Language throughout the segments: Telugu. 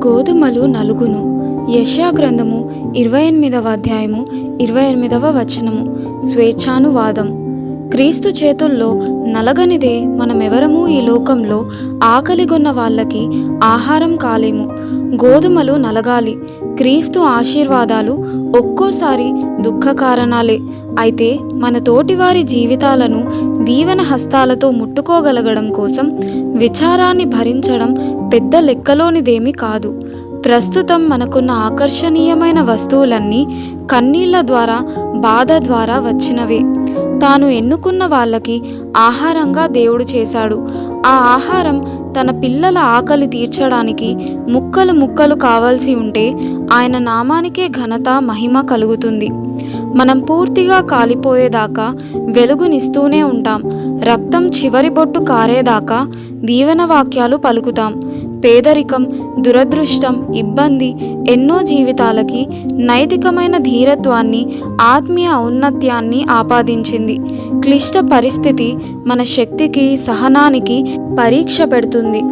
గోధుమలు నలుగును. యెషయా గ్రంథము 28వ అధ్యాయము 28వ వచనము. స్వేచ్ఛానువాదం. క్రీస్తు చేతుల్లో నలగనిదే మనమెవరము ఈ లోకంలో ఆకలిగొన్న వాళ్ళకి ఆహారం కాలేము. గోధుమలు నలగాలి. క్రీస్తు ఆశీర్వాదాలు ఒక్కోసారి దుఃఖ కారణాలే. అయితే మన తోటివారి జీవితాలను దీవెన హస్తాలతో ముట్టుకోగలగడం కోసం విచారాన్ని భరించడం పెద్ద లెక్కలోనిదేమీ కాదు. ప్రస్తుతం మనకున్న ఆకర్షణీయమైన వస్తువులన్నీ కన్నీళ్ల ద్వారా, బాధ ద్వారా వచ్చినవే. తాను ఎన్నుకున్న వాళ్ళకి ఆహారంగా దేవుడు చేశాడు. ఆ ఆహారం తన పిల్లల ఆకలి తీర్చడానికి ముక్కలు ముక్కలు కావాల్సి ఉంటే ఆయన నామానికే ఘనత, మహిమ కలుగుతుంది. మనం పూర్తిగా కాలిపోయేదాకా వెలుగునిస్తూనే ఉంటాం. రక్తం చివరి బొట్టు కారేదాకా దీవెన వాక్యాలు పలుకుతాం. పేదరికం, దురదృష్టం, ఇబ్బంది ఎన్నో జీవితాలకి నైతికమైన ధీరత్వాన్ని, ఆత్మీయ ఔన్నత్యాన్ని ఆపాదించింది. క్లిష్ట పరిస్థితి మన శక్తికి, సహనానికి పరీక్ష పెడుతుంది.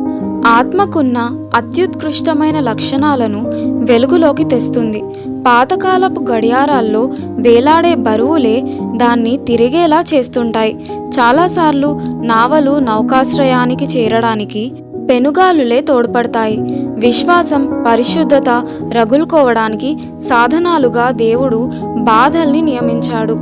ఆత్మకున్న అత్యుత్కృష్టమైన లక్షణాలను వెలుగులోకి తెస్తుంది. పాతకాలపు గడియారాల్లో వేలాడే బరువులే దాన్ని తిరిగేలా చేస్తుంటాయి. చాలాసార్లు నావలు నౌకాశ్రయానికి చేరడానికి పెనుగాలులే తోడ్పడతాయి. విశ్వాసం, పరిశుద్ధత రగులుకోవడానికి సాధనాలుగా దేవుడు బాధల్ని నియమించాడు.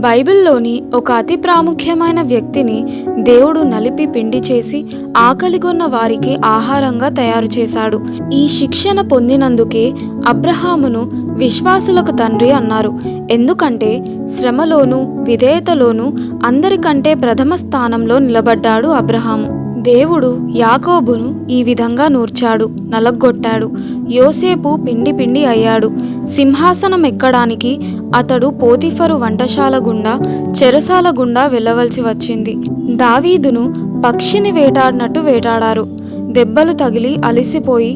బైబిల్లోని ఒక అతి ప్రాముఖ్యమైన వ్యక్తిని దేవుడు నలిపి పిండి చేసి ఆకలిగొన్న వారికి ఆహారంగా తయారు చేశాడు. ఈ శిక్షణ పొందినందుకే అబ్రహామును విశ్వాసులకు తండ్రి అన్నారు. ఎందుకంటే శ్రమలోనూ విధేయతలోనూ అందరికంటే ప్రథమ స్థానంలో నిలబడ్డాడు అబ్రహాము. దేవుడు యాకోబును ఈ విధంగా నూర్చాడు, నలగొట్టాడు. యోసేపు పిండి పిండి అయ్యాడు. సింహాసనం ఎక్కడానికి అతడు పోతిఫరు వంటశాల గుండా, చెరసాల గుండా వెళ్ళవలసి వచ్చింది. దావీదును పక్షిని వేటాడినట్టు వేటాడారు. దెబ్బలు తగిలి అలిసిపోయి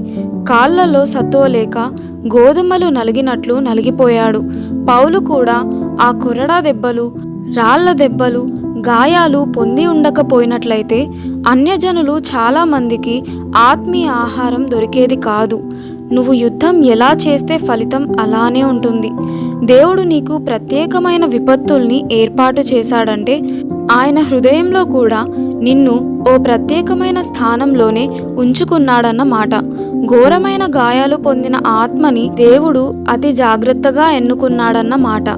కాళ్లలో సత్తువలేక గోధుమలు నలిగినట్లు నలిగిపోయాడు. పౌలు కూడా ఆ కొరడా దెబ్బలు, రాళ్ల దెబ్బలు, గాయాలు పొంది ఉండకపోయినట్లయితే అన్యజనులు చాలామందికి ఆత్మీయ ఆహారం దొరికేది కాదు. నువ్వు యుద్ధం ఎలా చేస్తే ఫలితం అలానే ఉంటుంది. దేవుడు నీకు ప్రత్యేకమైన విపత్తుల్ని ఏర్పాటు చేశాడంటే ఆయన హృదయంలో కూడా నిన్ను ఓ ప్రత్యేకమైన స్థానంలోనే ఉంచుకున్నాడన్నమాట. ఘోరమైన గాయాలు పొందిన ఆత్మని దేవుడు అతి జాగ్రత్తగా ఎన్నుకున్నాడన్నమాట.